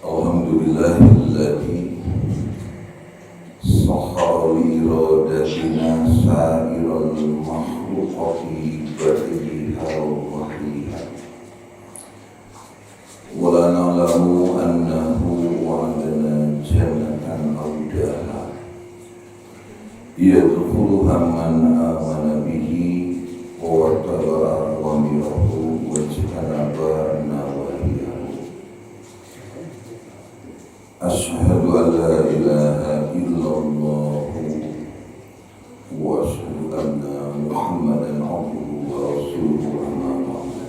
Alhamdulillahilladzi sakhkhara li iradatina sa'iral makhluqati badiha wa wahliha wa la na'lamu annahu wa'adana jannatan awdaha yadkhuluha man amana bihi wa taba'a awamirahu wa ijtanaba nawahiyahu. Asyhadu an la ilaha illallah wa asyhadu anna Muhammadan abduhu wa rasuluhu amma ba'd.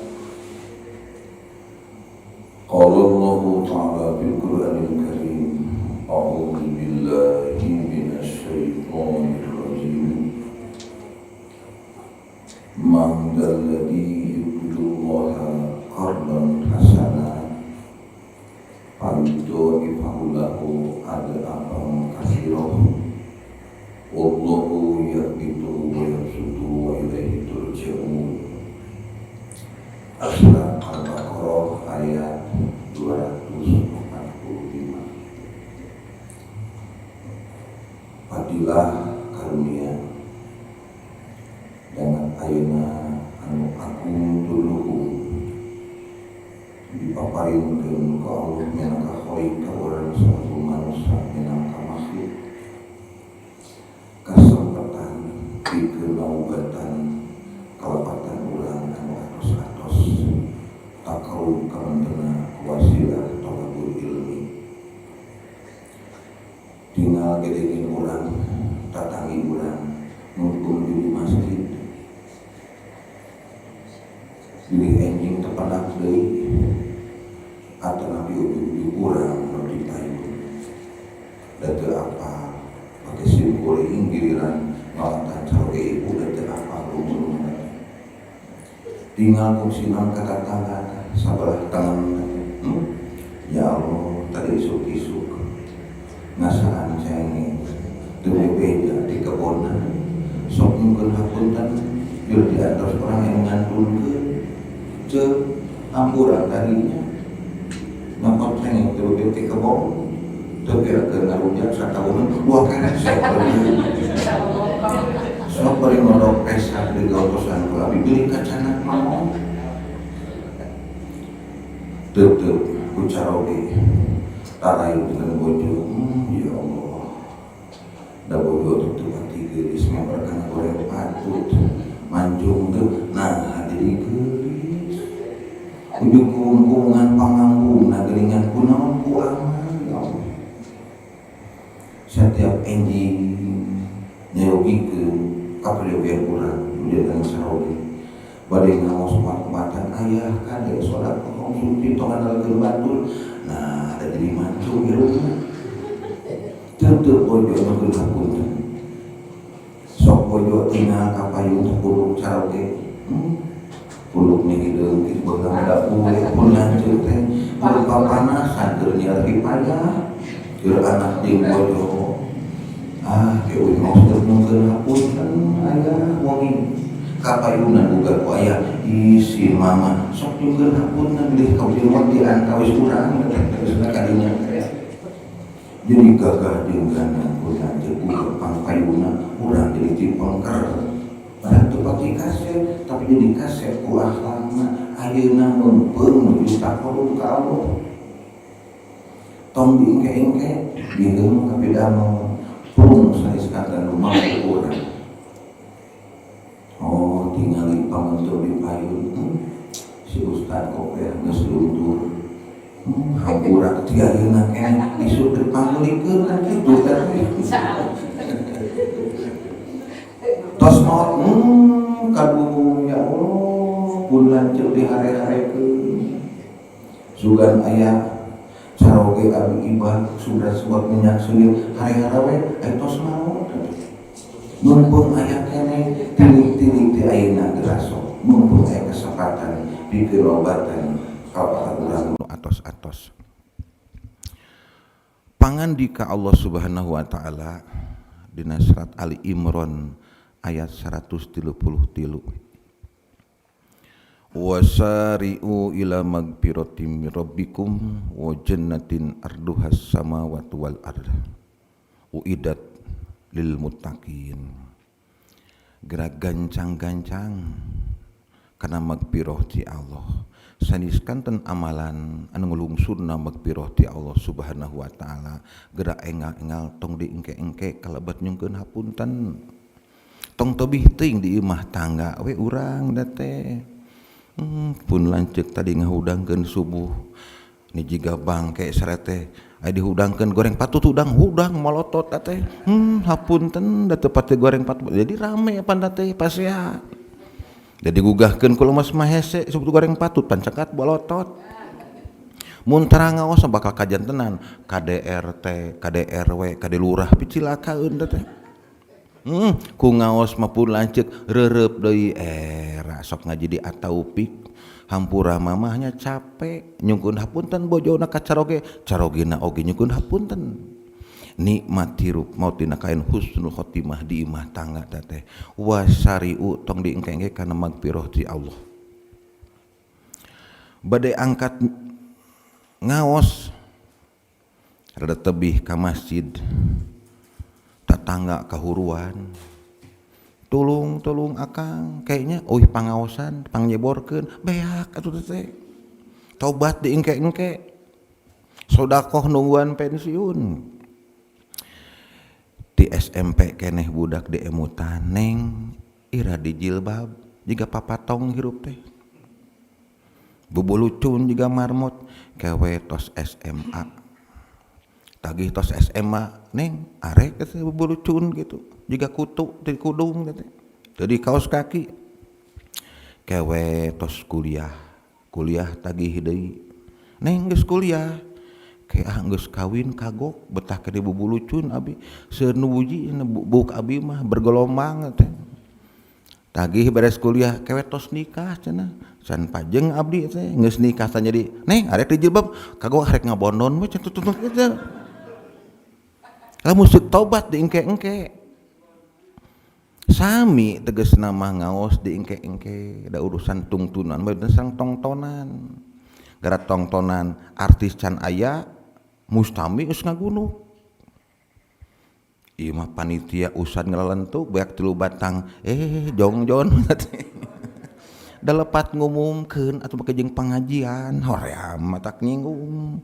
Qala Allah ta'ala fil Qur'anil Karim, a'udzu billahi minasy syaithanir rajim. Man dzalladzi yuqridullaha qardan hasanan fayudha'ifahu lahu ad'afan katsiratan wallahu yaqbidu wa yabsutu wa ilaihi turja'un. Surat Al-Baqarah ayat 245. Fadilah karunia dengan ayeuna anu agung tuluhung dipaparinkeun ka Allah minangka khoi ka urang selaku manusia minangka makhluk kasempatan pikeun naubatan kalapatan urang anu atos-atos takarub ka mentena wasilah thalabul ilmi tinggal gedegin urang tatangi urang numpung di masjid pilih enjing tepanak deui atau nabi ubi kurang nabi payung datu apa pakai simpul giliran ngalatan cawe ibu datu apa rumah tinggal fungsinan kata tangan sabalah tangan ya Allah tadi isuk-isuk ngasaan cengeng demi beda di kebonan sok mungkin hapunten biar di atas orang yang ngantunkeun ce ampura tadinya nampak cengeng terus di kebon terkira-kira ngarujak satahun dua kali saya sok beri ngodok pesak di gautosan kula bibili kacana mau tetep kucaroge tarai dengan bojo ya Allah da bojo tetep hati geulis memperkana goreng patut manjung teu nah jadi geulis ujung kungkungan pangambung geningan kunaon ku aman ya Allah. Setiap enjing nyerogikeun kaprieueun urang udah saroge bade ngaos matan ayah kade salat konsumsi tong andalkeun batur nah ada jadi mancung ya rumah teu bojo nu hapunten sok bojo tinggal kapayung puluk saroge puluk nih hideung kitu beunang da boleh pun lanjut teh puluk papanasan keur niat pipaya keur anak jeung bojo ke uing maksud mungkin hapunten aya wangi kapayunan bukan ku aya isi mama sok juga hapunten deui kaujian di antawis urang terus kadinya jadi gagah jeung gana urang teh pangpayuna urang jadi dipengker padahal teu pake kaset tapi jadi kaset ku akhlakna ayeuna meupeung menuju taqarrub ka Allah tong diengke-engke diheum ka bidamel pun saya sekadar rumah orang oh tinggali pamantur di payun si ustad kok ya ngeseluntur hampura ketiga yeuna kene isuk dipanggulikeun kan kitu tos maot kadung ya Allah pun lanceuk di hare-harekeun sugan aya caroge abi ibad sudah suat minyak sulit hari-hari tos maot mumpung aya kene tilik-tilik di ayeuna geraso mumpung aya kesempatan pikeun obatan ka urang atos-atos pangandika Allah Subhanahu wa taala dina surat Ali Imran ayat 133 wasari'u ila magfiratim min rabbikum wa jannatin arduhas samawati wal ard uidat lil muttaqin. Gerak gancang-gancang kana magfirah ti Allah. Saniskan ten amalan anu ngulungsurna magfirah ti Allah Subhanahu wa taala. Gerak engal-engal tong diengke-engke kalabat nyungkeun hapunten. Tong tebih teuing di imah tangga we urang da teh. Pun lanceuk tadi ngahudangkeun subuh ni jiga bangke sarete aya dihudangkeun goreng patut hudang malotot teh hapunten da teu pati goreng patut jadi rame panda teh pasea jadi gugahkeun ku Mas Mahese sebut goreng patut pancakat bolotot mun tara ngaos bakal kajantenan KDRT KDRW KDLurah picilakaeun da teh ku ngaos mah pun lanceuk reureup deui era sok ngaji di ataupik hampura mamahnya capek nyungkeun hapunten bojona ka carogena oge nyungkeun hapunten nikmat hirup maut dina kain husnul khotimah di imah tangga teh wasari'u tong diengke-engke kana magfirah ti Allah bade angkat ngaos rada tebih ka masjid tatangga kahuruan tulung akang kayaknya pangaosan pangyeborkeun beak atuh teh tobat diengke-engke sodakoh nungguan pensiun di SMP keneh budak di emutan neng ira di jilbab jiga papatong hirup teh bubulucun jiga marmot kewe tos SMA tagih tos SMA neng arek teh bubulucun gitu jiga kutu di kudung gitu jadi kaos kaki kewe tos kuliah tagih deui neng geus kuliah kayak geus kawin kagok betah ke di bubulucun abi seueueuji buk abi mah bergelombang teh tagih beres kuliah kewe tos nikah cenah can pajeng abdi teh geus nikah teh jadi neng arek di jilbab kagok arek ngabondon we cenah tutut kitu lamun musik tobat diengke-engke sami tegasna mah ngaos diengke-engke da urusan tungtunan bae sang tongtonan gara tongtonan artis can aya mustami geus ngagunuk ieu mah panitia usad ngalelentuk beak 3 batang jongjon da lepat ngumumkeun atuh make jeung pangajian hoream matak nyinggung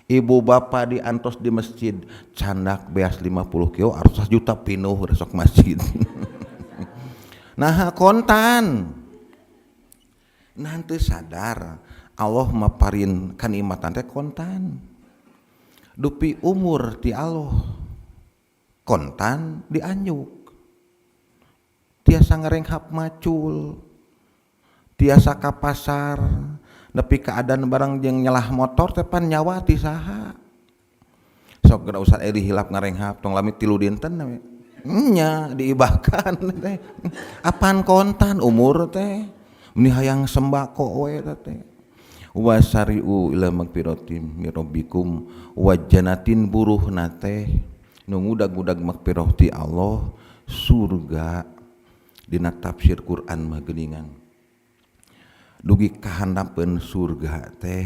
ibu bapak diantos di masjid candak beas 50 kilo harus 1 juta pinuh resok masjid nah kontan nanti sadar Allah maparin kanikmatan teh kontan dupi umur ti Allah kontan dianjuk tiasa ngarenghap macul tiasa ka pasar nepi keadaan barang jeung nyelah motor teh pan nyawa ti saha sok geura usah dihilap ngarenghap tong lamit 3 dinten nya diibahkan teh apaan kontan umur teh meni hayang sembako we teh wasari'u ila magfiratim min rabbikum wa jannatin buruhna teh nu ngudag-udag magfirah ti Allah surga dina tafsir Quran mah geuningan dugi kahandapeun surga teh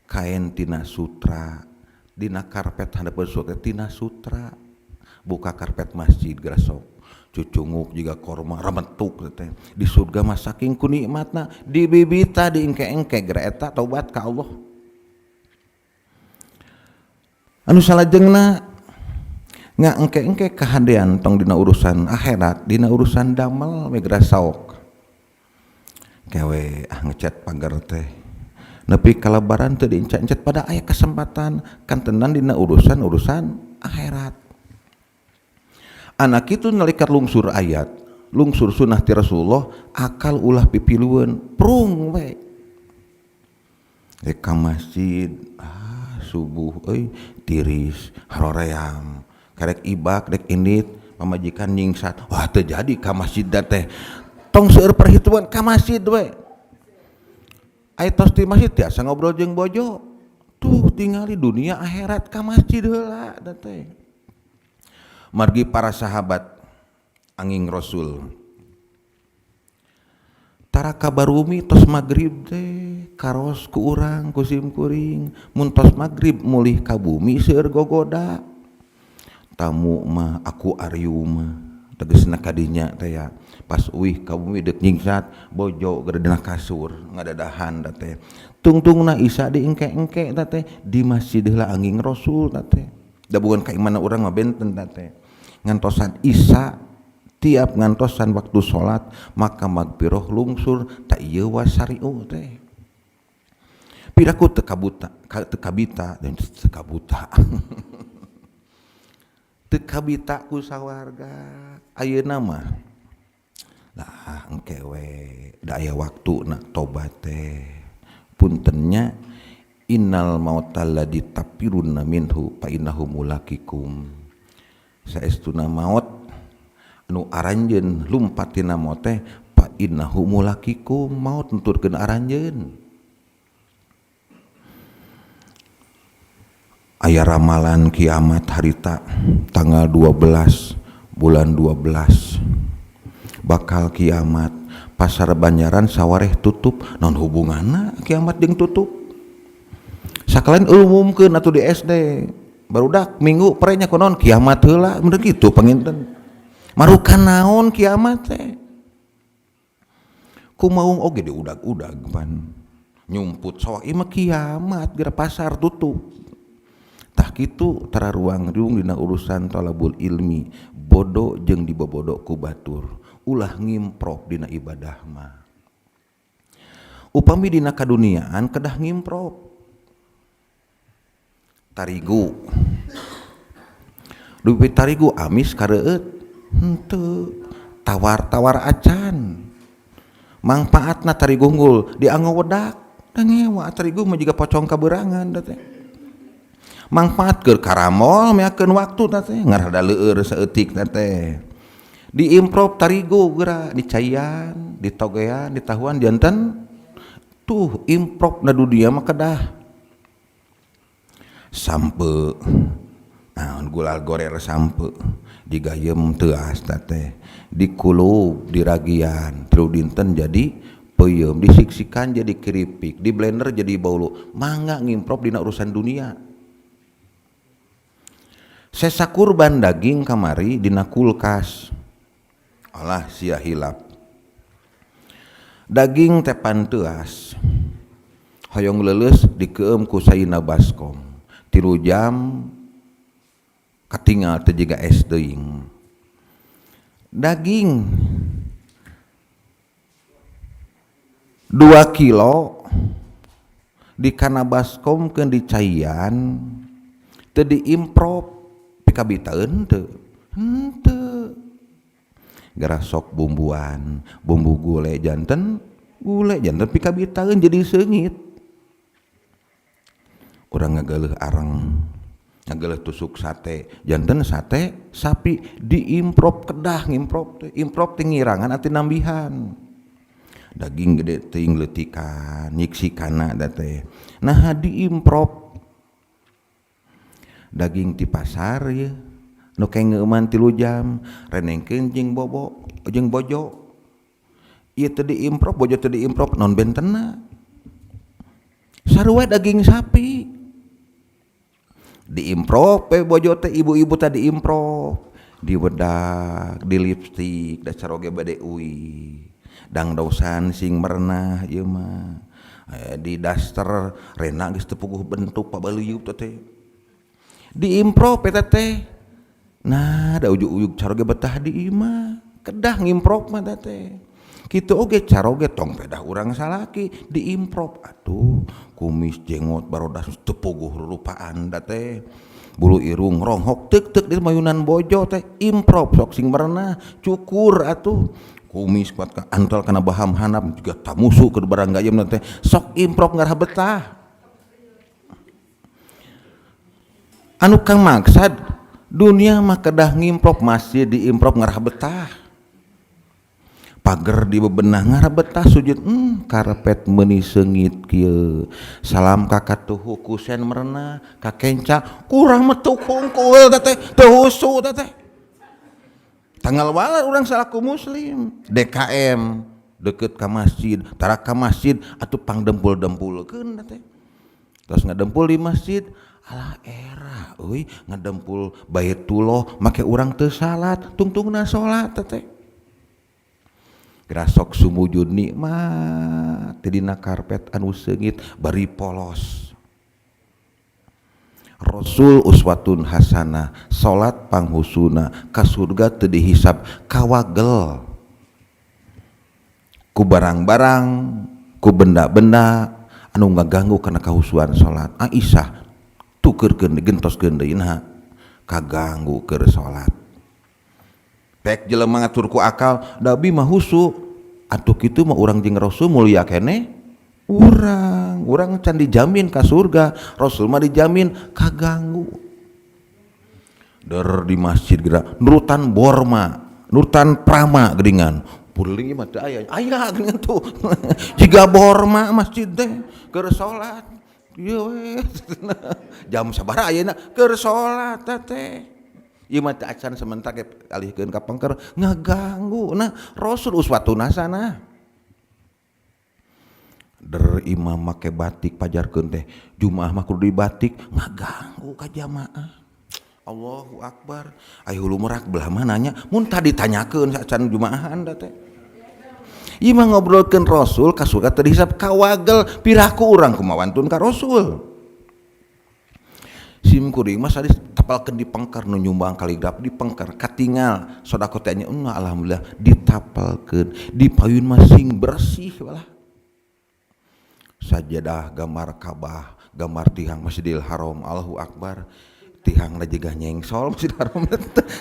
kain tina sutra dina karpet handapeun surga tina sutra buka karpet masjid grasok cucunguk juga korma rametuk teh di surga mah saking ku nikmatna dibibita diengke-engke geura eta tobat ka Allah anu salajengna ngaengke-engke kahadean tong dina urusan akhirat dina urusan damel we geura saok kewe ngecat pagar teh nepi kalabaran teu diencet-encet pada aya kesempatan kan tenan dina urusan akhirat anak itu nalika lungsur ayat lungsur sunnah ti Rasulullah akal ulah pipilueun prung we ka masjid subuh tiris haroream karek ibak dek indit pamajikan nyingsat wah teu jadi ka masjid teh tong seueur perhitungan ka masjid we aya tos di masjid tiasa ngobrol jeung bojo tuh tingali dunia akhirat ka masjid heula da teh margi para sahabat anging Rasul tara kabarumi tos magrib teh karos ku urang ku sim kuring mun tos magrib mulih ka bumi seueur gogoda tamu mah aku aryu mah tegasna kadinya teh ya pas uih ka bumi deuk nyingsat bojo geudena kasur ngadadahan teh tungtungna Isa diengke-engke teh di Masjidil Anging Rasul teh da bukan ka imana urang mah benten teh ngantosan Isa tiap ngantosan waktu sholat maka magpiroh lungsur tak iya wasariu teh piraku tekabita dan tekabuta tekabita ku sawarga ayeuna mah lah engke we da aya waktu nak tobat teh puntennya innal mautal ladzi tapiruna minhu fa innahu mulaqikum saestuna maut anu aranjeun lumpat tina maut teh fa innahu mulaqikum maut nuturkeun aranjeun aya ramalan kiamat harita tanggal 12 bulan 12 bakal kiamat pasar Banjaran sawareh tutup non hubunganna kiamat jeung tutup sakalian umumkeun atuh di SD barudak minggu perenya konon kiamat heula bener kitu panginten marukan naon kiamat teh kumaung oge diudag-udag pan nyumput sawah ieu mah kiamat geura pasar tutup tah kitu tara ruang-ruang dina urusan talabul ilmi bodo jeung dibobodo ku batur ulah ngimprov dina ibadah mah upami dina kaduniaan kedah ngimprov tarigu duit tarigu amis kareueut henteu tawar-tawar acan mangpaatna tarigu unggul dianggo wedak da ngewa tarigu mah jiga pocong kaberangan da teh mangpaat keur karamol meakeun waktu da teh ngarada leueur saeutik da teh diimprov tarigu geura dicaian ditogean ditahuan janten tuh improv na dunia mah kedah sampe naon gulal gorer sampe digayem teu asta teh dikulub diragian tilu dinten jadi peuyeum disiksikan jadi keripik di blender jadi baulu mangga ngimprov dina urusan dunia sesa kurban daging kamari dina kulkas alah sia hilap daging teh panteuas hoyong leuleus dikeum ku saina baskom 3 jam katinggal teh jiga es teuing daging 2 kilo di kana baskomkeun di caian teu diimprov pikabitaeun teu henteu gara sok bumbuan bumbu gule janten pikabitaeun jadi seungit urang ngageuleuh areng ngageuleuh tusuk sate janten sate sapi diimprov kedah ngimprov teh improv teh ngirangan ati nambihan daging gede teuing leutikan nyiksikana da teh nah diimprov daging ti pasar ye nu kengeuman 3 jam renengkeun jeung bojo ieu teu diimprov bojo teu diimprov non bentenna sarua daging sapi diimprov bojo teh ibu-ibu tadi improv diwedak di lipstik da caroge bade uwi dangdosan sing merenah ieu mah di daster rena geus teu puguh bentuk pabaliuk teh diimprov eta teh nah da ujug-ujug caroge betah di imah kedah ngimprov mah teh kitu oge caroge tong pedah urang salaki diimprov atuh kumis jenggot barodas teu puguh rupaan da teh bulu irung ronghok teuk-teuk di mayunan bojo teh improv sok sing merenah cukur atuh kumis kuat ka antol kana baham hanap juga tamusu ke barang gayem teh sok improv ngarah betah anu kang maksad dunia mah kedah ngimprov masih diimprov ngarah betah pager di bebenah ngarah betah sujud karpet meuni seungit kieu salam ka katuhu kusen merenah ka kenca kurang metu kungkul teh teu husu teh tanggal wala urang salaku muslim DKM deket ka masjid, tara ka masjid atuh pangdempul-dempulkeun teh. Terus ngadempul di masjid, alah era euy ngadempul Baitullah make urang teu salat, tungtungna salat teh. Grasok sumujud nikmat teh dina karpet anu seungit bari polos. Rasul uswatun hasanah, salat panghusuna ka surga teu dihisab kawagel ku barang-barang, ku benda-benda anu ngaganggu kana kahusuan salat. Aisyah tukeurkeun gentoskeun deuna kaganggu keur salat. Pek jelema ngatur ku akal, dabi mah husu. Atuh kitu mah urang jeung Rasul mulia keneh. Urang can dijamin ka surga, Rasul mah dijamin kaganggu. Der di masjid geura nurutan borma, nurutan prama geuningan. Purling mah teu aya geuningan tuh. Jiga borma masjid teh keur salat. Ieu we. Jam sabaraha ayeuna keur salat teh. Ieu mah teu acan sementak alihkeun ka pangker ngaganggu. Nah, Rasul uswatun hasanah. Der imam make batik pajarkeun teh Jumaah mah kudu batik ngaganggu ka jamaah. Allahu Akbar. Ai hulu merak belah mananya mun tadi ditanyakeun sacan Jumaahan da teh. Ieu mah ngobrolkeun Rasul ka surga teu dihisab kawagel piraku urang kumawantun ka Rasul. Sim kuring mah sadis tapalkeun di pengker nu nyumbang kaligraf di pengker katingal sodako teh nya alhamdulillah ditapalkeun dipayun mah sing bersih walah. Sajadah gambar Ka'bah, gambar tihang Masjidil Haram, Allahu Akbar. Tihangna jiga nyengsol Masjidil Haram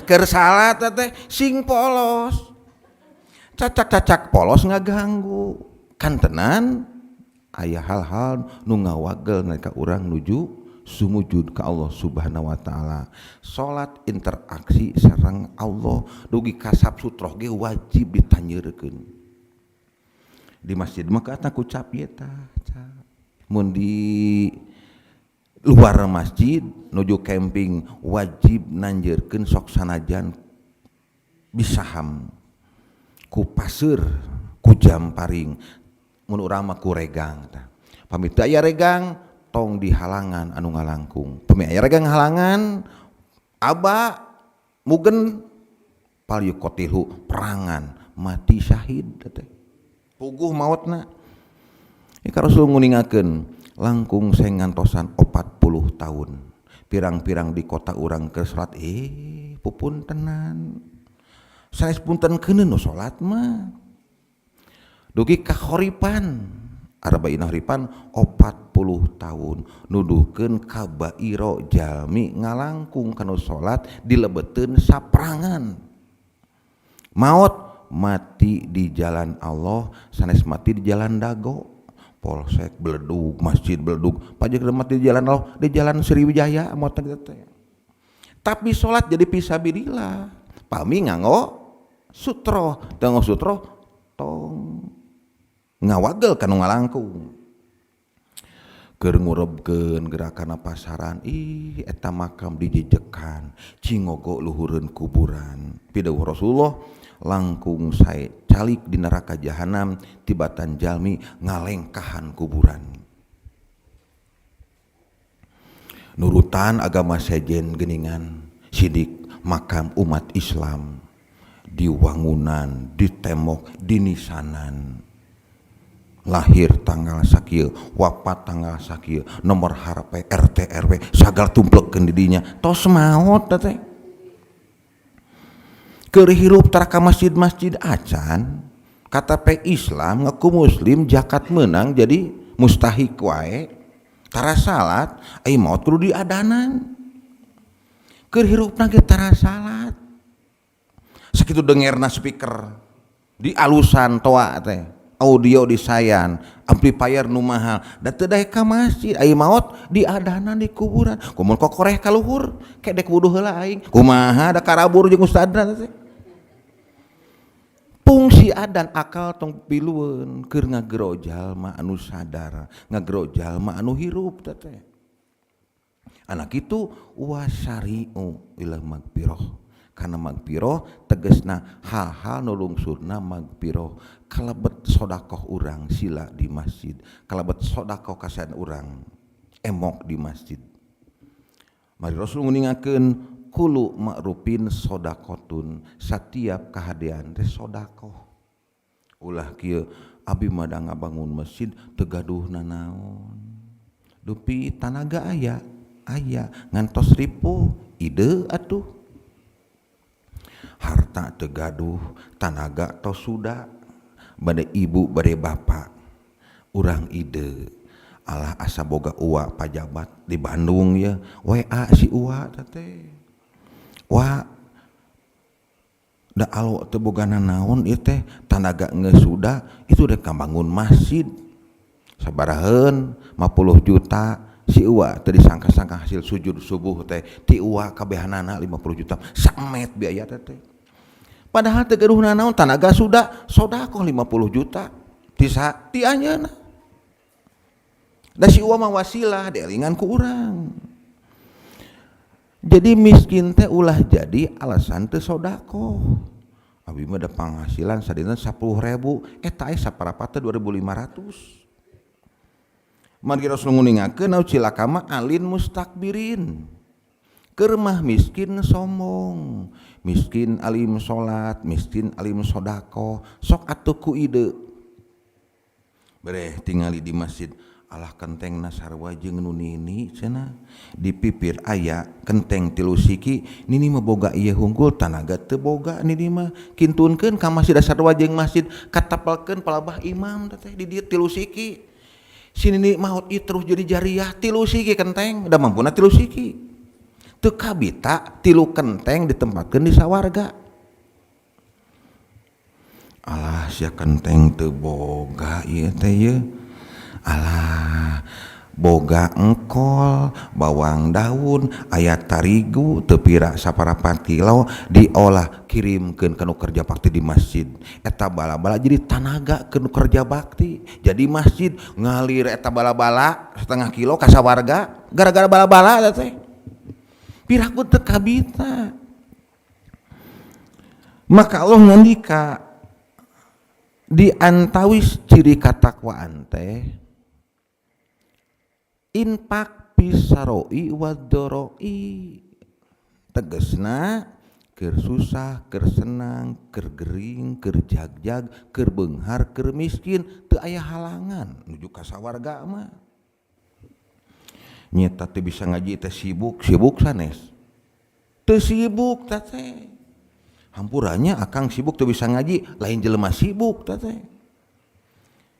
keur salat teh sing polos. Cacak-cacak polos ngaganggu. Kan tenan aya hal-hal nu ngawagel ka urang nuju sumujud ka Allah Subhanahu wa taala. Salat interaksi sareng Allah dugi kasab sutroh ge wajib ditanyeurkeun. Di masjid mah kata kucap ieu tah. Mun di luar masjid nuju camping wajib nanjeurkeun sok sanajan bisaham ku paseur ku jamparing mun urang mah ku regang tah. Pami teu aya regang tong di halangan anu ngalangkung. Pami aya regang halangan aba mugen pal yuqatilu perangan mati syahid teh. Puguh mautna. Ka Rasul nguningakeun langkung seng ngantosan 40 tahun. Pirang-pirang di kota urang keur salat pupuntenan. Sanes puntenkeun nu salat mah. Dugi ka khoripan. Arba'in haripan 40 tahun nuduhkeun kabairo jalmi ngalangkung kana salat dilebeuteun saprangan. Maut mati di jalan Allah sanes mati di jalan dago. Polsek beledug, masjid beledug, pajak mati di jalan Allah, di jalan Sriwijaya motor teh. Tapi salat jadi fisabilillah. Pami nganggo sutro, teu sutro tong ngawagel kanu ngalangkung. Keur ngurebkeun gerakan pasaran, eta makam dijejekan, cingogo luhureun kuburan. Pideuh Rasulullah langkung sae calik di neraka jahanam tibatan jalmi ngalengkahan kuburan. Nurutan agama sejen geuningan sidik makam umat Islam di wangunan, di tembok, di nisanan. Lahir tanggal sakieu, wafat tanggal sakieu, nomor HP, RT RW sagal tumplekeun di dinya. Tos maot teh. Keur hirup tara ka masjid-masjid acan, kata pe Islam ngaku muslim zakat menang jadi mustahik wae. Tara salat, ai maot kudu diadanan. Keur hirupna ge tara salat. Sakitu dengerna speaker di alusan toa teh. Audio disayan, amplifier nu mahal, da teu daek ka masjid, ai maot diadanan di kuburan. Kumun kokoreh ka luhur, kedek wudu heula aing. Kumaha da karabur jeung ustadna teh. Fungsi adan akal tong pilueun keur ngagero jalma anu sadar, ngagero jalma anu hirup teh. Anak itu wasari'u ila magfirah. Karena magpiro tegesna hal-hal nu lungsurna magpiro kalebet sodakoh urang sila di masjid, kalebet sodakoh kasayan urang emok di masjid. Mari Rasul nguningakeun kulu ma'rufin sodakotun, setiap kahadean teh sodakoh. Ulah kieu abi mah da ngabangun masjid teu gaduhna naon. Dupi tanaga aya ngantos ripuh ide atuh. Harta teu gaduh, tanaga tos suda. Bade ibu bade bapak urang ide alah asa boga uwa pajabat di Bandung ya, WA si uwa teh wa da alo teu bogana naon ieu teh tanaga geus suda itu rek kabangun masjid sabaraheun 50 juta si uwa teu disangka-sangka hasil sujud subuh teh ti uwa kabehanana 50 juta samet biaya teh. Padahal teu gaduhna naon tanaga suda sodaqoh 50 juta ti anjeunna. Da si uwa mah wasilah dielingan ku urang. Jadi miskin teh ulah jadi alasan teu sodaqoh. Abi mah da penghasilan sadina 10.000 eta aya saparapat teh 2.500. Mari Rasul nguningakeun cilaka mah alin mustakbirin. Keur mah miskin sombong, miskin alim salat, miskin alim sodaqoh, sok atuh ku ide. Bereh tingali di masjid alah kentengna sarua jeung nu nini cenah di pipir aya kenteng 3 siki nini mah boga ieu hungkul tanaga teu boga nini mah kintunkeun ka masjid sarua jeung masjid katapelkeun palabah imam teh di dieu 3 siki si nini maot ieu terus jadi jariah 3 siki kenteng da mampuna 3 siki teu kabita 3 kenteng ditempatkeun di sawarga. Alah sia kenteng teu boga ieu teh ye. Alah boga engkol, bawang daun, aya tarigu teu pira saparapat kilo diolah kirimkeun ka nu kerja bakti di masjid. Eta bala-bala jadi tanaga ke nu kerja bakti. Jadi masjid ngalir eta bala-bala setengah kilo ka sawarga gara-gara bala-bala teh. Piraku teu kabita. Maka Allah ngandika di antawis ciri katakwaan teh infak pisaroi wadoroi, tegesna keur susah, keur senang, keur gering, keur jagjag, keur beunghar, keur miskin teu aya halangan nuju ka sawarga mah. Nyata teu bisa ngaji teh sibuk sanes. Teu sibuk teh. Hampurannya akang sibuk teu bisa ngaji, lain jelema sibuk teh.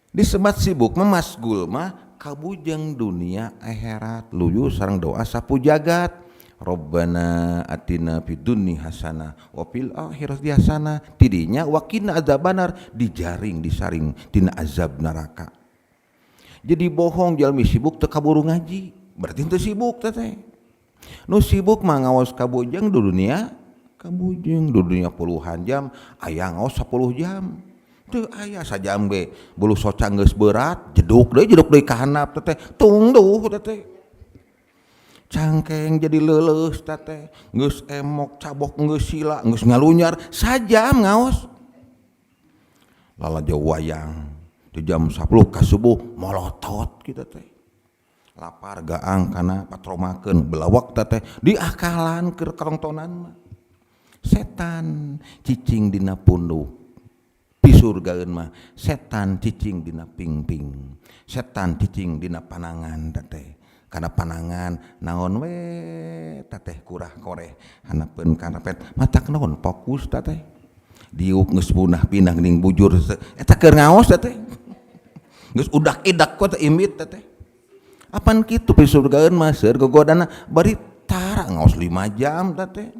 Disebat sibuk mah masgul mah kabujang dunia akhirat luyu sareng doa sapu jagat. Rabbana atina fid dunya hasanah wa fil akhirati hasanah tidinya wa qina adzabannar dijaring disaring tina azab neraka. Jadi bohong jalmi sibuk teu kaburu ngaji berarti teu sibuk teh. Nu sibuk mah ngaos kabujang di dunia kabujang di dunia puluhan jam aya ngaos 10 jam. Teu aya sajam ge bulu soca geus berat jeduk deui ka handap teh tungduh teh cangkeng jadi leuleus teh geus emok cabok geus sila geus ngalunyar sajam ngaos lalajo wayang di jam 10 ka subuh molotot kitu teh lapar gaang kana patromakeun belawak teh diakalan keur karongtonan mah setan cicing dina punduk pisurgaeun mah setan cicing dina pingping setan cicing dina panangan teh kana panangan naon we teh kurah koreh hanapeun karepet matak naon fokus teh diuk geus punah pindah geuning bujur eta keur ngaos teh geus udak-idak ku teh imit teh apan kitu pisurgaeun mah seur gogodana bari tara ngaos 5 jam teh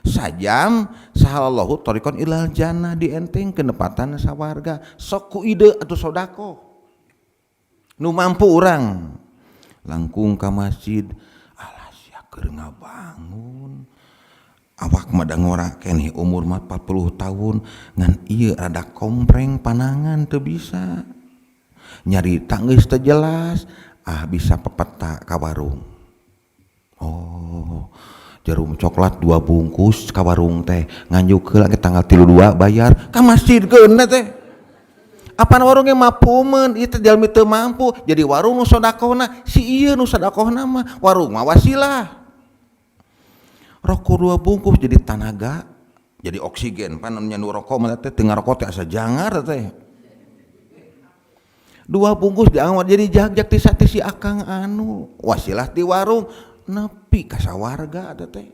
sajam sahalallahu thariqan ilal jannah dienteng kenepatan sawarga sok ku ide atuh sodaqoh nu mampu urang langkung ka masjid alah sia keur ngabangun awak mah da ngora keneh umur mah 40 tahun ngan ieu rada kompreng panangan teu bisa nyarita geus teu jelas bisa pepeta ka warung. Oh jarum coklat 2 bungkus ka warung teh nganjukeun ke tanggal 32 bayar ka masjid geuna teh apaan warungnya mapumen itu jalmi teu mampu jadi warung nu sodakona si ieu nu sodakona mah warung mah wasilah rokok 2 bungkus jadi tanaga jadi oksigen pan nya nu rokok mah teh teu ngarokok teh asa jangar teh 2 bungkus diangkat jadi jagjak ti si akang anu wasilah di warung nepi ka sawarga teh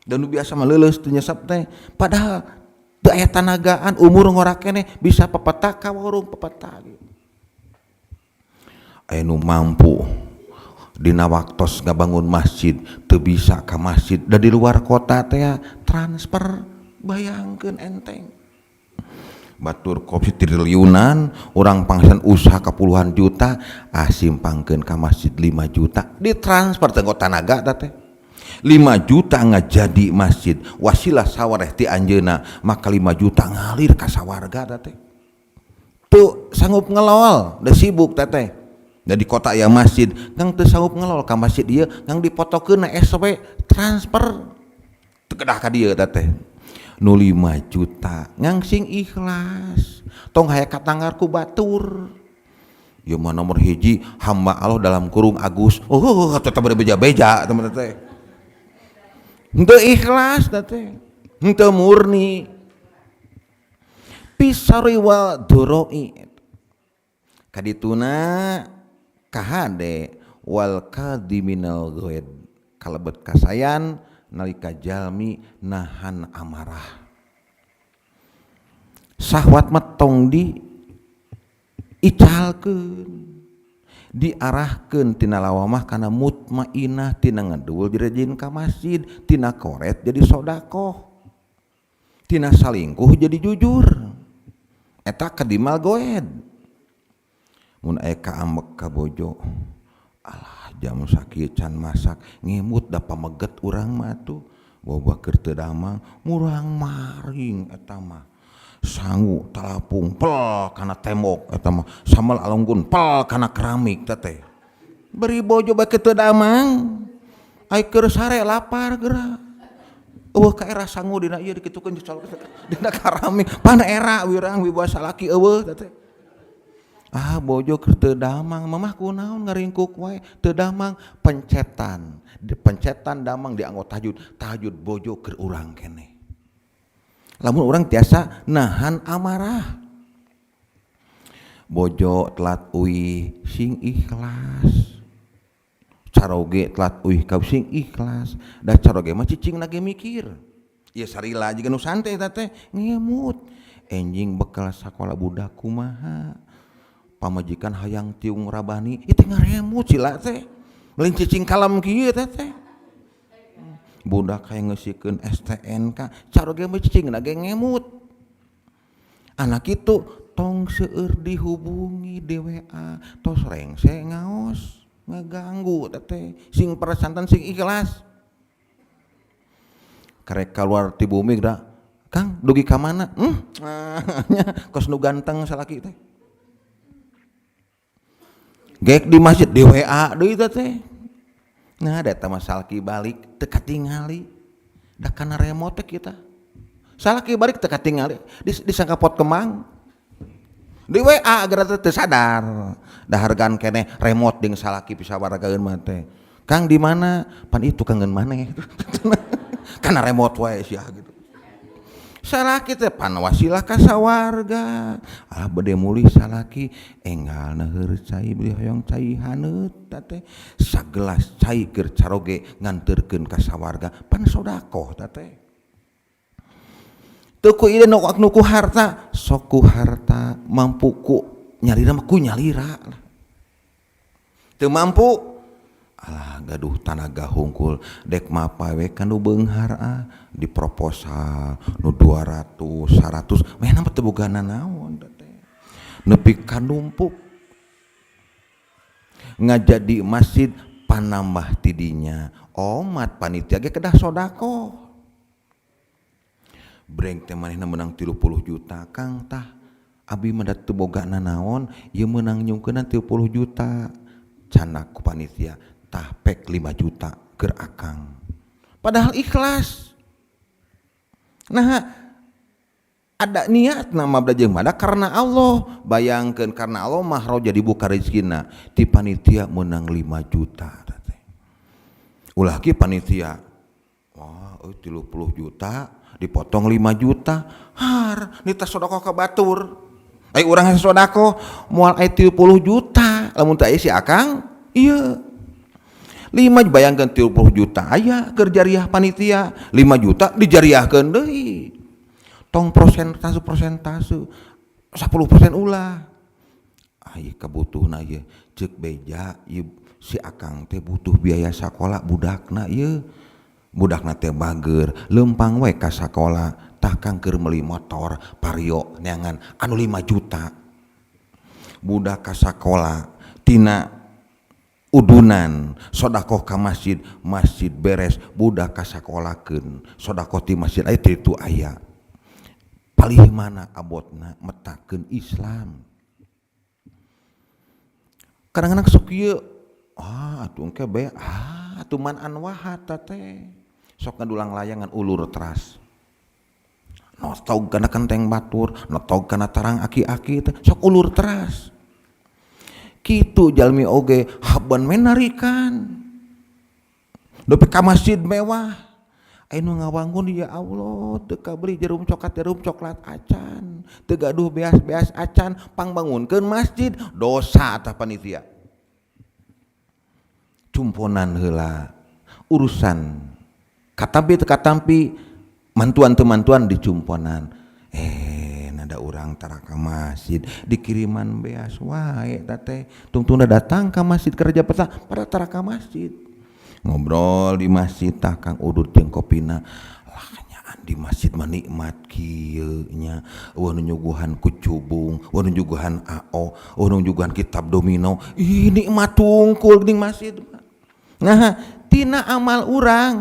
dan nu biasa mah leuleus teu nyesep teh padahal teu aya tanagaan umur ngora keneh bisa pepetak ka warung pepetak aya nu mampu dina waktos ngabangun masjid teu bisa ka masjid da di luar kota teh transfer bayangkeun enteng batur kopi triliunan urang pangsan usaha ka puluhan juta simpangkeun ka masjid 5 juta ditransfer teh tanaga teh 5 juta ngajadi masjid wasilah sawareh ti anjeunna maka 5 juta ngalir ka sawarga teh tuh sanggup ngelol da sibuk teh da di kota aya masjid kang teu sanggup ngelol ka masjid ieu kang dipotokeun na SW transfer teu kedah ka dieu teh nu 5 juta ngang sing ikhlas tong hayang katanggarku batur ieu mah nomor hiji hamba Allah dalam kurung Agus tetep beja-beja teman teh henteu ikhlas teh henteu murni pisari wa duroi kadituna kahade wal kadiminal ghaid kalebet kasayan nalika jalmi nahan amarah syahwat mah tong di icalkeun diarahkeun tina lawamah kana mutmainah tina ngaduul dirajin ka masjid tina koret jadi sodakoh tina salingkuh jadi jujur eta kadimal goed mun aya kaambek ka bojo alah jam sakieu can masak ngemut da pameget urang mah tuh boba keur teu damang murang maring eta mah sangu talapung pel kana tembok eta mah samel alunggun pel kana keramik teh beri bojo bae teu damang ai keur sare lapar geura eueuh ka era sangu dina ieu dikitukeun dina keramik pana era wirang wibawa salaki eueuh teh bojo keur teu damang mamah kunaon ngaringkuk wae teu damang pencetan damang dianggo tahajud bojo keur urang keneh lamun orang tiasa nahan amarah bojo telat uih sing ikhlas caroge telat uih ka sing ikhlas da caroge mah cicing lagi mikir ieu sarila jiga nu santai teh ngemut enjing bekal sakola budak kumaha pamajikan hayang tiung rabani itu ngaremut sila teh lain cicing kalem kieu teh budak kayak ngesikeun STNK caroge mah cicing na ge ngemut anak itu tong seueur dihubungi di WA tos rengse ngaos ngaganggu teh sing persantan sing ikhlas karek keluar ti bumi da Kang dugi ka mana kos nu ganteng salaki teh gek di masjid di WA deui teh nah ada tama salaki balik teu katingali da kana remote kita salaki balik teu katingali disangka pot kemang di WA agar teu sadar da hargaan keneh remote jeung salaki pisawaragaeun mah teh Kang di mana pan itu kangen maneh kana remote wae sia gitu salaki teh pan wasilah ka sawarga bade mulih salaki enggalna heureus cai beli hoyong cai haneut teh sagelas cai keur caroge nganterkeun ka sawarga pan sodakoh teh teu ku ieu nu ku harta sok ku harta mampu ku nyalira mah ku nyalira teu mampu alah gaduh tanaga hungkul dek mapawe kanu beunghar di proposal nu 200 100 meh mah teu bogana naon teh nepi ka numpuk ngajadi masjid panambah tidinya omat panitia ge kedah sodako breng teh manehna menang 30 juta Kang tah abi mah teu bogana naon ieu meunang nyungkeunna 30 juta canak ku panitia tah pek 5 juta keur akang padahal ikhlas. Nah, ada niat nama belajar mada karena Allah. Bayangkan karena Allah mahro jadi buka rezekina ti panitia menang 5 juta. Ulah ki panitia, wah 30 juta dipotong 5 juta, har nita sodako ke batur. Urang sodako moal 30 juta, lamun teu si akang, iya 5 bayangkan 30 juta aya keur jariah panitia, 5 juta dijariahkeun deui. Tong persentase 10% ulah. Ieu kabutuhna ieu ceuk beja ieu si akang teh butuh biaya sakola budakna ieu. Budakna teh bager, lempang we ka sakola, tah kang keur meuli motor Vario neangan anu 5 juta. Budak ka sakola tina udunan sodakoh ka masjid, masjid beres budak ka sakolakeun, sodakoh ti masjid aya itu aya. Palih mana abotna metakeun Islam. Kadang-kadang sok ieu atuh engke bae atuh man anwahat teh sok ngadulang layangan ulur teras. Notog kana kenteng batur, notog kana tarang aki-aki teh sok ulur teras. Kitu jalmi oge haban menarikan. Dupi ka masjid mewah. Anu ngawangun ya Allah teu kabeli jarum coklat acan, teu gaduh beas-beas acan, pangbangunkeun masjid dosa tah panitia. Cumponan heula urusan katampi teu katampi mantuan teu mantuan dicumponan. Nada urang tara ka masjid dikiriman beas wae teh tungtungna datang ka masjid kerja peta pada tara ka masjid. Ngobrol di masjid tah Kang Udud jeung kopina lah nyaan di masjid mah nikmat kieu nya eueuh nu nyuguhan kucubung, eueuh nu nyuguhan AO, eueuh nu nyuguhan kitab domino, ih nikmat tungkul di masjid. Nah, tina amal urang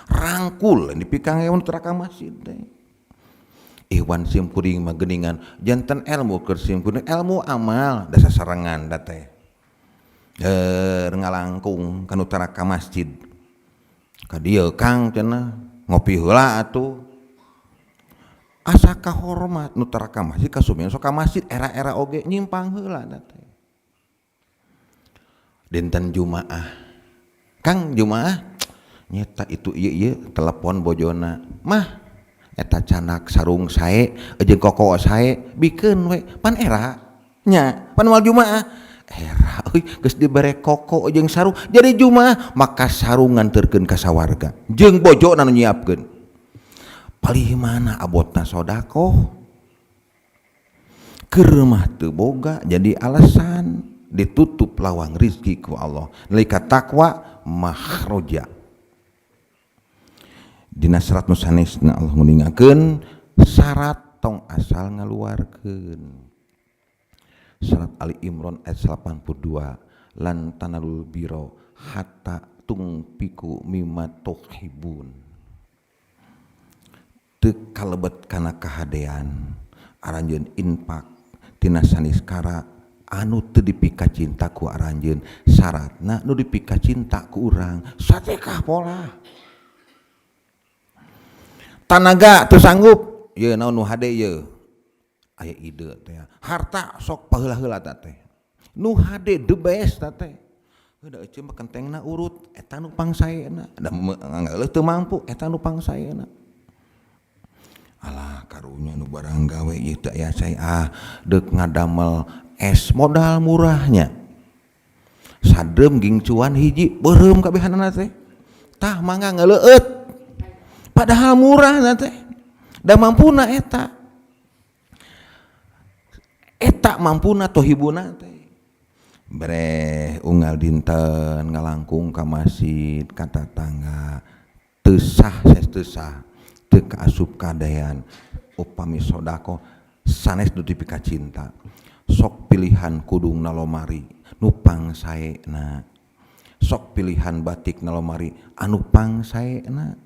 rangkul dipikang ewan teu ka masjid teh. Iwan simkuring mah geuningan janten ilmu keur simkuring ilmu amal da sasarengan da teh. Ngalangkung kanu tara ka masjid ka dieu Kang cenah ngopi heula atuh asa kahormat nu tara ka masjid kasumian sok ka masjid era-era oge nyimpang heula da teh. Dinten Jumaah Kang Jumaah nyeta itu ieu telepon bojona mah eta canak sarung sae jeung koko sae bikeun we pan era nya pan moal Jumaah era euy geus dibere koko jeung sarung jadi Jumaah maka sarung nganterkeun ka sawarga jeung bojona nu nyiapkeun. Palih mana abotna sodaqoh keur mah teu boga jadi alasan ditutup lawang rizki ku Allah. Nalika takwa makhroja dina syarat nu sanesna Allah nguningakeun syarat tong asal ngaluarkeun. Surat Ali Imran ayat 82 lan tanalul biro hatta tungpiku mimma tuhibun. Teu kalebet kana kahadean aranjeun infak tina saniskara anu teu dipika cinta ku aranjeun syaratna nu dipika cinta ku urang satekah pola. Tanaga teu sanggup ye naon nu hade ye aya ide teh harta sok paheula-heula teh nu hade the best teh da eceu mah kentengna urut eta nu pangsaena da ngangeuleut teu mampu eta nu pangsaena. Alah karunya nu barang gawe ieu teh aya sae deuk ngadamel es modal murahnya sadem ging cuan hiji beureum kabehanana teh tah mangga ngeleueut padahal murah teh da mampuna eta mampuna tohibuna teh breh unggal dinten ngalangkung ka masjid ka tatangga teu sah teu kaasup kadayan upami sodaqoh sanes nu dipika cinta sok pilihan kudung nalomari nu pangsaena sok pilihan batik nalomari anu pangsaena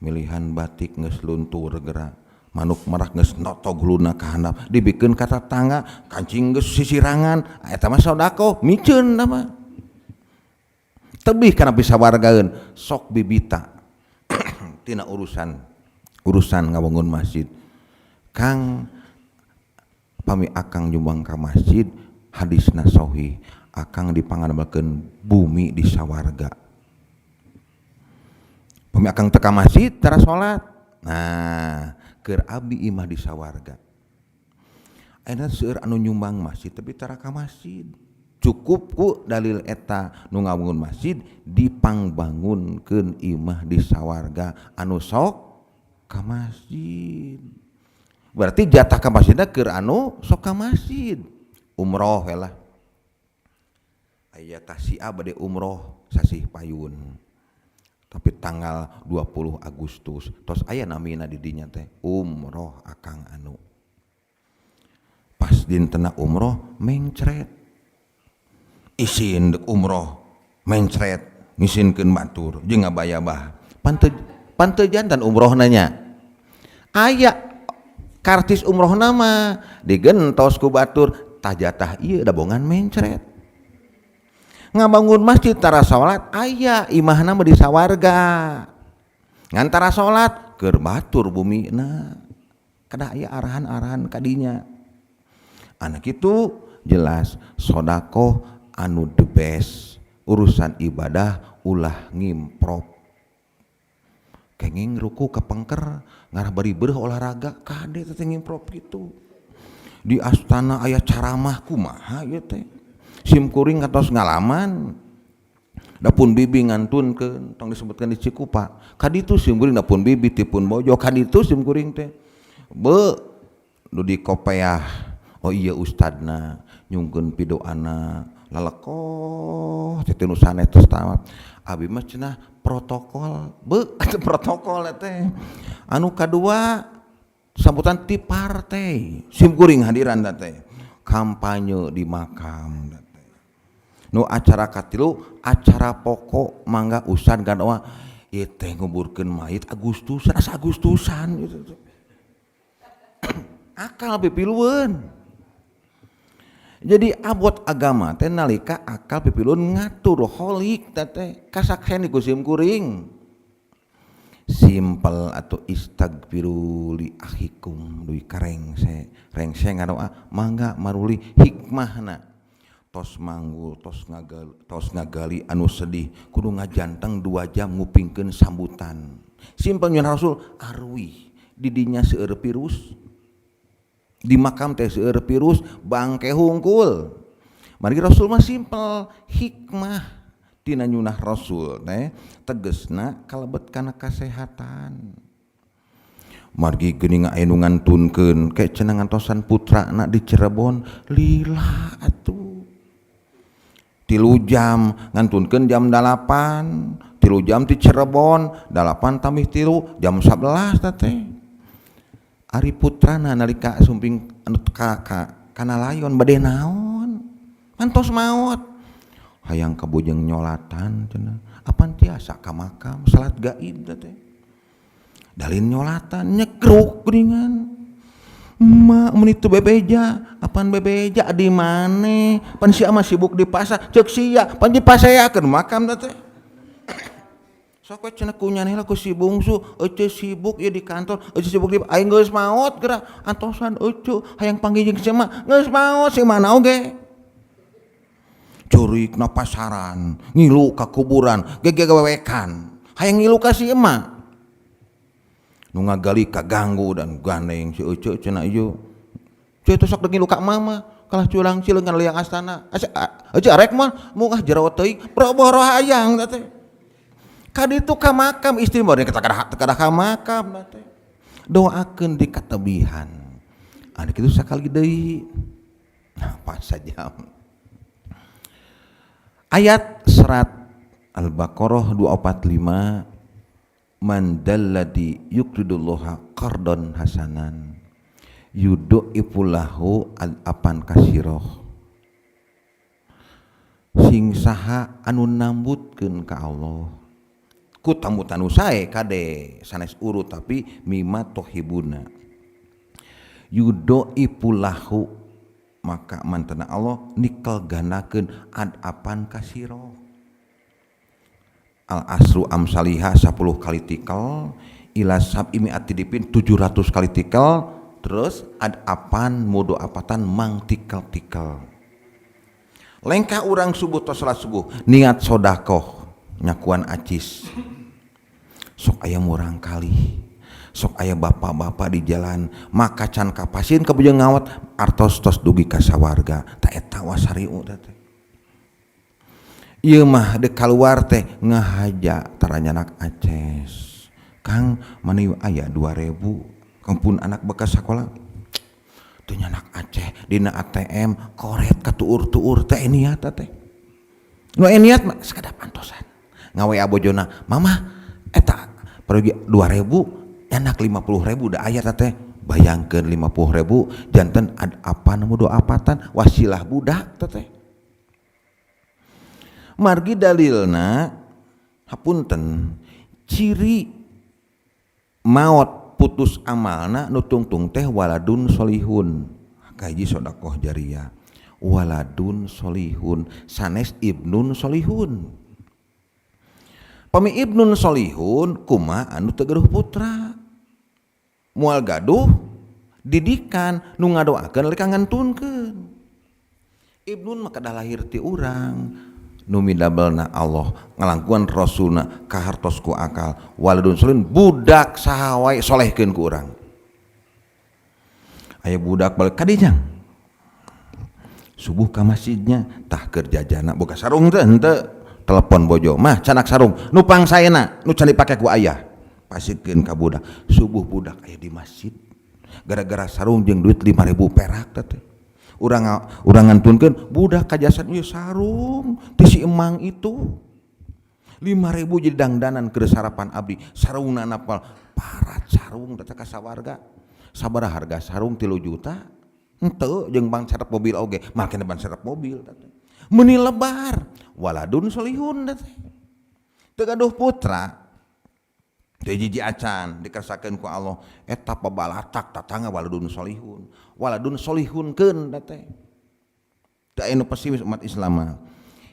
milihan batik geus luntur geura manuk merak geus notog huluna ka handap dibikeun ka tatangga kancing geus sisirangan eta mah sodaqoh miceun da mah tebih kana bisa wargaeun sok bibita tina urusan ngabangun masjid. Kang pami akang nyumbang ka masjid hadisna sahih, akang dipangandamelkeun bumi di sawarga. Pami akang teka masjid tara salat. Nah, keur abdi imah di sawarga. Ayeuna seueur anu nyumbang masjid tapi tara ka masjid. Cukup ku dalil eta nu ngabangun masjid dipangbangunkeun imah di sawarga anu sok ka masjid. Berarti jatah ka masjidna keur anu sok ka masjid. Umroh we lah. Aya tasiah bade umroh sasih payun. Tapi tanggal 20 Agustus tos aya namina di dinya teh umroh akang anu. Pas dintena umroh mencret. Isin dek umroh mencret ngisinkeun batur jeung ngabayabah panteu jantan umroh nanya aya kartis umroh nama digentos ku batur tajatah ieu da bongan mencret ngabangun masjid tara salat aya imahna mah di sawarga ngantara salat keur batur bumina kada aya arahan-arahan kadinya anak itu jelas sodaqoh anu the best urusan ibadah ulah ngimprop kenging ruku kepengker ngarah bari beureuh olahraga kade teh ngimprop gitu di astana aya caramah kumaha ieu teh sim kuring katos ngalaman dapun bibi ngantunkeun tong disebutkeun di Cikupa kaditu sim kuring dapun bibi tipun bojo kaditu sim kuring teh be nu di kopeah oh iya ustadna nyungkeun pidoana lalekoh teu sanes tos tamat abi mah cenah protokol protokol teh anu kadua sambutan ti partai sim kuring hadiran teh kampanye di makam teh nu acara katilu acara pokok mangga usan gadua ieu teh nguburkeun mayit Agustusan asa Agustusan gitu akal pipilueun. Jadi abot agama teh nalika akal pipilun ngatur holik teh kasaksen ku sim kuring simpel atau istagfiru li akhikum duy karengse rengse ngadoa mangga maruli hikmahna tos manggul tos ngagali anu sedih kudu ngajanteng 2 jam ngupingkeun sambutan simpel nyunnah Rasul arwi di dinya seueur virus di makam teh seueur virus bangke hungkul mari Rasul mah simpel hikmah tina nyunah Rasul teh tegesna kalebet kana kasehatan margi geuning anu ngantunkeun ke cenah ngantosan putrana di Cirebon lila atuh 3 jam ngantunkeun jam 8 3 jam di Cirebon 8 tambah 3 jam 11 teh ari putrana nalika sumping anu kana layon bade naon mantos maot hayang kabujeng nyolatan cenah apan tiasa ka makam salat gaib teh dalin nyolatan nyekruk geuningan ma mun itu bebeja apan bebeja di mane pan sia mah sibuk di pasar ceuk sia pan dipaseakeun makam teh sok we cenah kunyana heula ku si bungsu eueuh sibuk ieu di kantor eueuh sibuk di aing geus maot geura antosan eueuh hayang panggih jeung si mah geus maot si mana oge curigna pasaran ngilu ka kuburan gegewekan hayang ngilu ka si emak nu ngagali kaganggu dan gandeng si eueuh cenah ieu cuy teu sok ngilu ka mama kalah culang cileungan liang astana eueuh arek mah mungah jero teuing boro-boro hayang teh kaditu ka makam istri mah kita kada ka makam teh doakeun di katebihan anu kitu sakali deui pas saja ayat surat Al-Baqarah 245 man dalladzi yuqridullaha qardon hasanan yudha'ifu lahu al-apan kasiroh sing saha anu nambutkeun ka Allah ku tambutan usae kade sanes urut tapi mimma tohibuna yudha'ifu lahu maka mantena Allah nikel ganakeun ad-apan kasiro al asru amsalihah 10 kali tikel ila sab'imi atidipin 700 kali tikel, terus ad apan mudo apatan mang tikel-tikel. Lengkah urang subuh tos salat subuh niat sodakoh nyakuan acis. Sok aya murang kali, sok aya bapak-bapak di jalan maka can kapasin kabujeng ngawat artos tos dugi ka sawarga ta eta wasariu teh. Ieu mah deuk kaluar teh ngahaja taranyanak aces. Kang mana ieu aya 2000 kampun anak bekas sakola. Teu nyanak Aceh dina ATM koret katuur-tuur teh niat teh. Nu niat mah sakadap antosan. Ngawe abojona, "Mama, eta pergi 2000 nyanak 50.000 da aya teh." Bayangkeun 50.000 janten ad apa nu do apatan wasilah budak teh. Margi dalilna hapunten ciri maot putus amalna nu tungtung teh waladun solihun kaji sodakoh jariyah waladun solihun sanes ibnun solihun pami ibnun solihun kuma anu teu gaduh putra moal gaduh didikan nu ngadoakeun lek ngantunkeun ibnun mah kadah lahir ti urang nu midabelna Allah ngalangkuan rasulna kahartos ku akal waladun solihun budak saha wae solehkeun ku urang aya budak balik kadijang subuh ka masjidnya tah keur jajana boga sarung teh henteu telepon bojo mah canak sarung nu pangsaena nu can dipake ku ayah pasikeun ka budak subuh budak aya di masjid gara-gara sarung jeung duit 5.000 perak teh urang ngantunkeun budak kajasan ieu sarung ti si emang itu 5.000 jadi dangdanan keur sarapan abdi sarungna napal parat sarung teh ka sawarga sabaraha harga sarung 3 juta henteu jeung bang serep mobil oge make ban serep mobil teh meuni lebar waladun solihun teh teu gaduh putra teu jiji acan dikerasakeun ku Allah eta pabalatak tatangga waladun solihunkeun teh teu aya nu pesimis umat Islam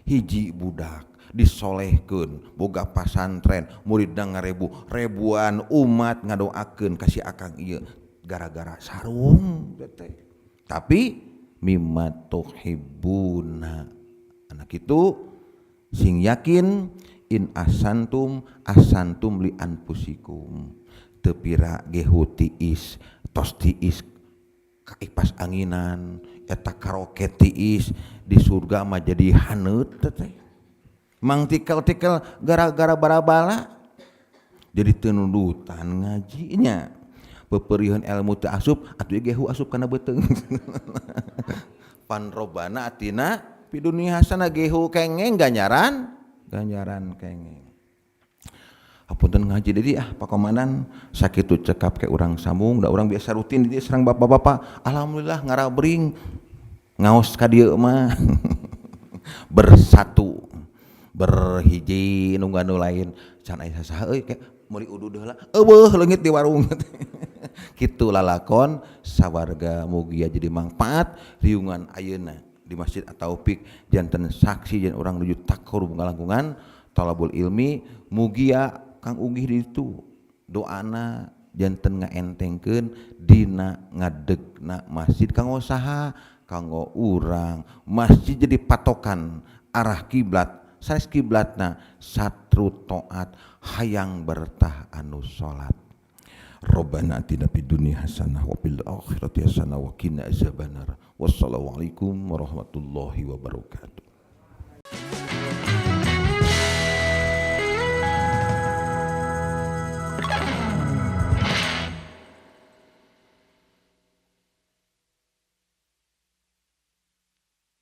hiji budak disolehkeun boga pasantren muridna ngarebu ribuan umat ngadoakeun ka si akang ieu gara-gara sarung teh tapi mimma tuhibbuna anak itu sing yakin in asantum li anfusikum teu pira gehu tiis tos tiis kaikpas anginan eta karaoke tiis di surga mah jadi haneut teh mang tikel-tikel gara-gara barabala jadi teu nudutan ngajinya peperieun ilmu teu asup atuh gehu asup kana beuteung panrobana atina fi dunya hasanah gehu kengeng ganjaran kengeng hapunten ngaji deui Pak Komandan sakitu cekap ke urang sambung da urang biasa rutin di sareng bapak-bapak alhamdulillah ngarabring ngaos ka dieu mah bersatu berhiji nu lain can aya saha euy meuli udud heula eueuh leungit di warung kitu lalakon sawarga mugia jadi manfaat riungan ayeuna di Masjid At-Taufik janten saksi jeung urang nuju takorup ngalangkungan talabul ilmi mugia Kang Ugih di ditu doana janten ngaentengkeun dina ngadegna masjid kanggo saha kanggo urang masjid jadi patokan arah kiblat sanes kiblatna satru taat hayang bertah anu salat Rabbana atina fid dunya hasanah wa fil akhirati hasanah wa qina azabannar wassalamualaikum warahmatullahi wabarakatuh.